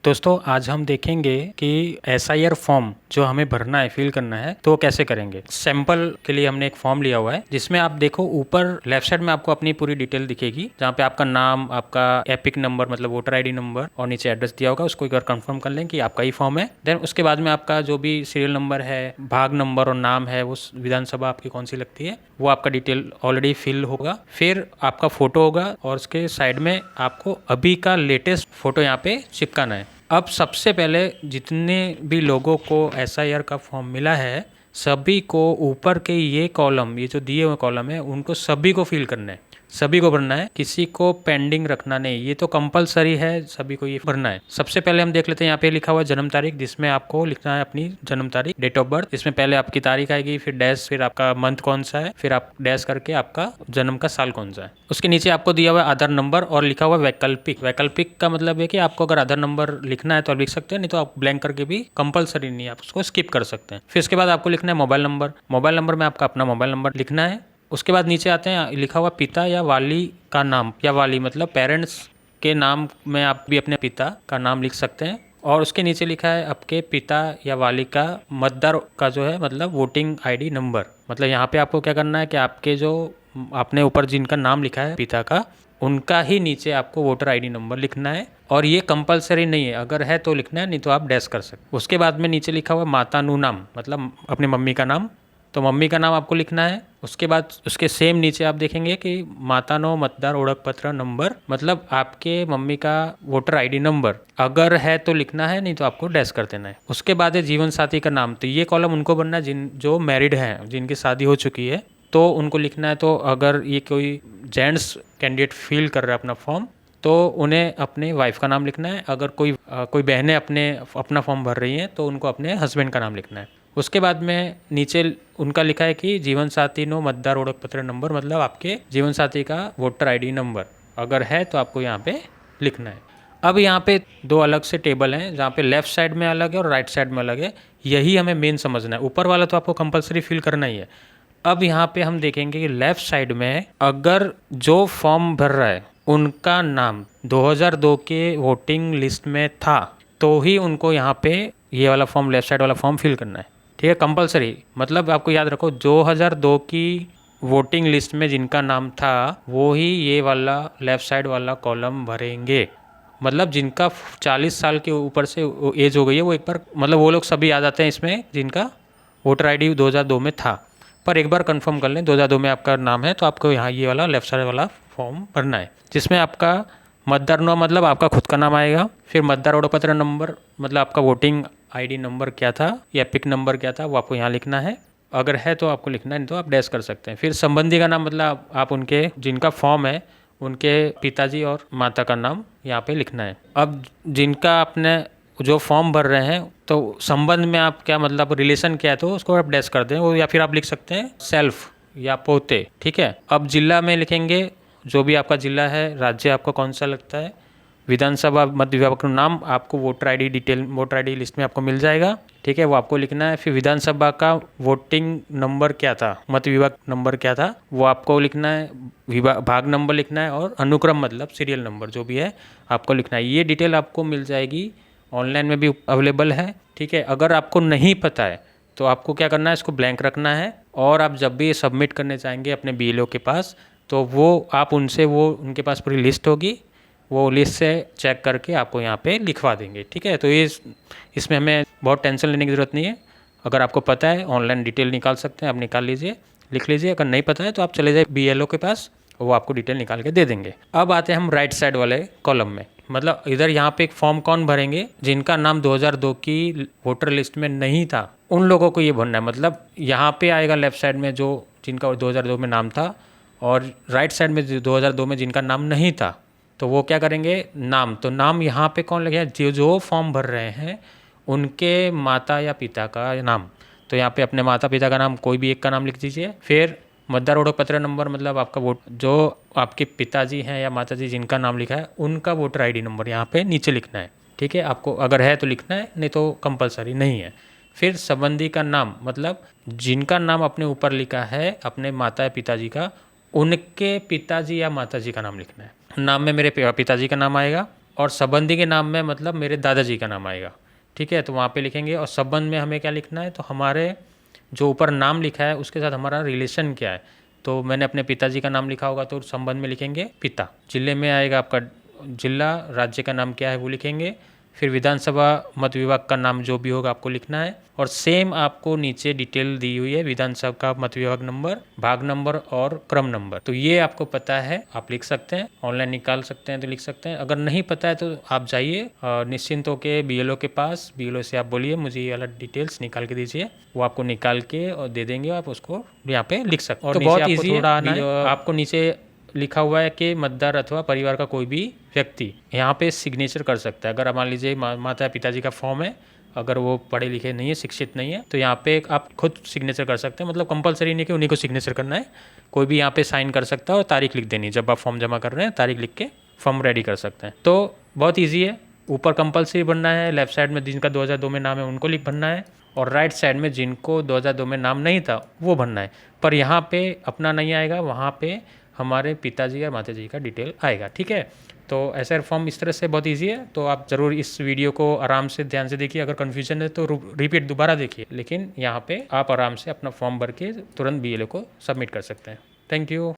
दोस्तों आज हम देखेंगे कि एसआईआर फॉर्म जो हमें भरना है, फिल करना है, तो कैसे करेंगे। सैंपल के लिए हमने एक फॉर्म लिया हुआ है जिसमें आप देखो ऊपर लेफ्ट साइड में आपको अपनी पूरी डिटेल दिखेगी, जहाँ पे आपका नाम, आपका एपिक नंबर मतलब वोटर आईडी नंबर और नीचे एड्रेस दिया होगा। उसको एक बार कंफर्म कर लें कि आपका ही फॉर्म है। देन उसके बाद में आपका जो भी सीरियल नंबर है, भाग नंबर और नाम है, वो विधानसभा आपकी कौन सी लगती है, वो आपका डिटेल ऑलरेडी फिल होगा। फिर आपका फोटो होगा और उसके साइड में आपको अभी का लेटेस्ट फोटो यहाँ पे चिपकाना है। अब सबसे पहले जितने भी लोगों को एसआईआर का फॉर्म मिला है, सभी को ऊपर के ये कॉलम, ये जो दिए हुए कॉलम है, उनको सभी को फिल करना है, सभी को भरना है, किसी को पेंडिंग रखना नहीं। ये तो कंपलसरी है, सभी को ये भरना है। सबसे पहले हम देख लेते हैं, यहाँ पे लिखा हुआ है जन्म तारीख, जिसमें आपको लिखना है अपनी जन्म तारीख, डेट ऑफ बर्थ। इसमें पहले आपकी तारीख आएगी, फिर डैश, फिर आपका मंथ कौन सा है, फिर आप डैश करके आपका जन्म का साल कौन सा है। उसके नीचे आपको दिया हुआ है आधार नंबर और लिखा हुआ वैकल्पिक। वैकल्पिक का मतलब है कि आपको अगर आधार नंबर लिखना है तो आप लिख सकते हैं, नहीं तो आप ब्लैंक करके भी, कंपलसरी नहीं है, आप उसको स्किप कर सकते हैं। फिर उसके बाद आपको लिखना है मोबाइल नंबर। मोबाइल नंबर में आपका अपना मोबाइल नंबर लिखना है। उसके बाद नीचे आते हैं, लिखा हुआ पिता या वाली का नाम, या वाली मतलब पेरेंट्स के नाम में आप भी अपने पिता का नाम लिख सकते हैं। और उसके नीचे लिखा है आपके पिता या वाली का मतदार का जो है मतलब वोटिंग आईडी नंबर। मतलब यहाँ पे आपको क्या करना है कि आपके जो आपने ऊपर जिनका नाम लिखा है पिता का, उनका ही नीचे आपको वोटर आईडी नंबर लिखना है। और ये कंपलसरी नहीं है, अगर है तो लिखना है, नहीं तो आप डैश कर सकते। उसके बाद में नीचे लिखा हुआ माता नु नाम, मतलब अपनी मम्मी का नाम, तो मम्मी का नाम आपको लिखना है। उसके बाद उसके सेम नीचे आप देखेंगे कि मातानो मतदार ओळख पत्र नंबर, मतलब आपके मम्मी का वोटर आईडी नंबर, अगर है तो लिखना है, नहीं तो आपको डैश कर देना है। उसके बाद है जीवन साथी का नाम, तो ये कॉलम उनको भरना है जिन जो मैरिड हैं, जिनकी शादी हो चुकी है, तो उनको लिखना है। तो अगर ये कोई जेंट्स कैंडिडेट फिल कर रहा है अपना फॉर्म, तो उन्हें अपने वाइफ का नाम लिखना है। अगर कोई बहनें अपना फॉर्म भर रही हैं, तो उनको अपने हस्बैंड का नाम लिखना है। उसके बाद में नीचे उनका लिखा है कि जीवन साथी नो मतदार ओळख पत्र नंबर, मतलब आपके जीवन साथी का वोटर आईडी नंबर अगर है तो आपको यहाँ पे लिखना है। अब यहाँ पे दो अलग से टेबल हैं, जहाँ पे लेफ्ट साइड में अलग है और राइट साइड में अलग है। यही हमें मेन समझना है, ऊपर वाला तो आपको कंपलसरी फिल करना ही है। अब यहाँ पे हम देखेंगे कि लेफ्ट साइड में अगर जो फॉर्म भर रहा है उनका नाम 2002 के वोटिंग लिस्ट में था, तो ही उनको यहाँ पे ये वाला फॉर्म, लेफ्ट साइड वाला फॉर्म फिल करना है। ठीक है, कंपलसरी। मतलब आपको याद रखो, 2002 की वोटिंग लिस्ट में जिनका नाम था वो ही ये वाला लेफ्ट साइड वाला कॉलम भरेंगे। मतलब जिनका 40 साल के ऊपर से एज हो गई है, वो एक बार मतलब वो लोग सभी आ जाते हैं इसमें जिनका वोटर आईडी 2002 में था। पर एक बार कंफर्म कर लें 2002 में आपका नाम है, तो आपको यहाँ ये वाला लेफ्ट साइड वाला फॉर्म भरना है, जिसमें आपका मतदार नाम मतलब आपका खुद का नाम आएगा। फिर मतदार ओळख पत्र नंबर मतलब आपका वोटिंग आईडी नंबर क्या था या पिक नंबर क्या था, वो आपको यहाँ लिखना है। अगर है तो आपको लिखना है, नहीं तो आप डैश कर सकते हैं। फिर संबंधी का नाम मतलब आप उनके जिनका फॉर्म है उनके पिताजी और माता का नाम यहाँ पे लिखना है। अब जिनका आपने जो फॉर्म भर रहे हैं, तो संबंध में आप क्या मतलब रिलेशन क्या है, तो उसको आप डैश कर दें, वो या फिर आप लिख सकते हैं सेल्फ या पोते। ठीक है, अब जिला में लिखेंगे जो भी आपका जिला है, राज्य आपका कौन सा लगता है, विधानसभा मत विभाग का नाम आपको voter ID detail, voter ID list में आपको मिल जाएगा। ठीक है, वो आपको लिखना है। फिर विधानसभा का वोटिंग नंबर क्या था, मत विभाग नंबर क्या था, वो आपको लिखना है। भाग नंबर लिखना है और अनुक्रम मतलब सीरियल नंबर जो भी है आपको लिखना है। ये डिटेल आपको मिल जाएगी, ऑनलाइन में भी अवेलेबल है। ठीक है, अगर आपको नहीं पता है तो आपको क्या करना है, इसको ब्लैंक रखना है। और आप जब भी सबमिट करने चाहेंगे अपने बीएलओ के पास, तो वो आप उनसे, वो उनके पास पूरी लिस्ट होगी, वो लिस्ट से चेक करके आपको यहाँ पे लिखवा देंगे। ठीक है, तो ये इसमें हमें बहुत टेंशन लेने की ज़रूरत नहीं है। अगर आपको पता है ऑनलाइन डिटेल निकाल सकते हैं, आप निकाल लीजिए, लिख लीजिए। अगर नहीं पता है तो आप चले जाए बीएलओ के पास, वो आपको डिटेल निकाल के दे देंगे। अब आते हैं हम राइट साइड वाले कॉलम में। मतलब इधर यहाँ पे एक फॉर्म कौन भरेंगे, जिनका नाम 2002 की वोटर लिस्ट में नहीं था, उन लोगों को ये भरना है। मतलब यहाँ पे आएगा लेफ्ट साइड में जो जिनका 2002 में नाम था, और राइट साइड में 2002 में जिनका नाम नहीं था, तो वो क्या करेंगे, नाम। तो नाम यहाँ पे कौन लगे, जो फॉर्म भर रहे हैं उनके माता या पिता का नाम। तो यहाँ पे अपने माता पिता का नाम कोई भी एक का नाम लिख दीजिए। फिर मतदार ओळख पत्र नंबर मतलब आपका वोट, जो आपके पिताजी हैं या माताजी जिनका नाम लिखा है उनका वोटर आईडी नंबर यहाँ पे नीचे लिखना है। ठीक है, आपको अगर है तो लिखना है, नहीं तो कंपलसरी नहीं है। फिर संबंधी का नाम मतलब जिनका नाम अपने ऊपर लिखा है अपने माता या पिताजी का, उनके पिताजी या माताजी का नाम लिखना है। नाम में मेरे पिताजी का नाम आएगा, और संबंधी के नाम में मतलब मेरे दादाजी का नाम आएगा, ठीक है। तो वहाँ पे लिखेंगे और संबंध में हमें क्या लिखना है, तो हमारे जो ऊपर नाम लिखा है उसके साथ हमारा रिलेशन क्या है। तो मैंने अपने पिताजी का नाम लिखा होगा तो संबंध में लिखेंगे पिता। जिले में आएगा आपका जिला, राज्य का नाम क्या है वो लिखेंगे, फिर विधानसभा मत विभाग का नाम जो भी होगा आपको लिखना है। और सेम आपको नीचे डिटेल दी हुई है, विधानसभा का मत विभाग नंबर, भाग नंबर और क्रम नंबर। तो ये आपको पता है, आप लिख सकते हैं, ऑनलाइन निकाल सकते हैं तो लिख सकते हैं। अगर नहीं पता है तो आप जाइए निश्चिंत होके बीएलओ के पास, बीएलओ से आप बोलिए मुझे ये वाला डिटेल्स निकाल के दीजिए, वो आपको निकाल के और दे देंगे, आप उसको यहाँ पे लिख सकते हैं। और तो बहुत ईजी है, आपको नीचे लिखा हुआ है कि मतदार अथवा परिवार का कोई भी व्यक्ति यहाँ पे सिग्नेचर कर सकता है। अगर मान लीजिए माता पिताजी का फॉर्म है, अगर वो पढ़े लिखे नहीं है, शिक्षित नहीं है, तो यहाँ पे आप खुद सिग्नेचर कर सकते हैं। मतलब कंपलसरी नहीं कि उन्हीं को सिग्नेचर करना है, कोई भी यहाँ पे साइन कर सकता है और तारीख लिख देनी, जब आप फॉर्म जमा कर रहे हैं तारीख लिख के फॉर्म रेडी कर सकते हैं। तो बहुत ईजी है। ऊपर कंपलसरी बनना है, लेफ्ट साइड में जिनका 2002 में नाम है उनको लिख भरना है, और राइट साइड में जिनको 2002 में नाम नहीं था वो भरना है। पर यहाँ पे अपना नहीं आएगा, वहाँ पे हमारे पिताजी और माताजी का डिटेल आएगा, ठीक है। तो एसआर फॉर्म इस तरह से बहुत इजी है। तो आप ज़रूर इस वीडियो को आराम से ध्यान से देखिए, अगर कन्फ्यूजन है तो रिपीट दोबारा देखिए, लेकिन यहाँ पे आप आराम से अपना फॉर्म भर के तुरंत बीएलओ को सबमिट कर सकते हैं। Thank you.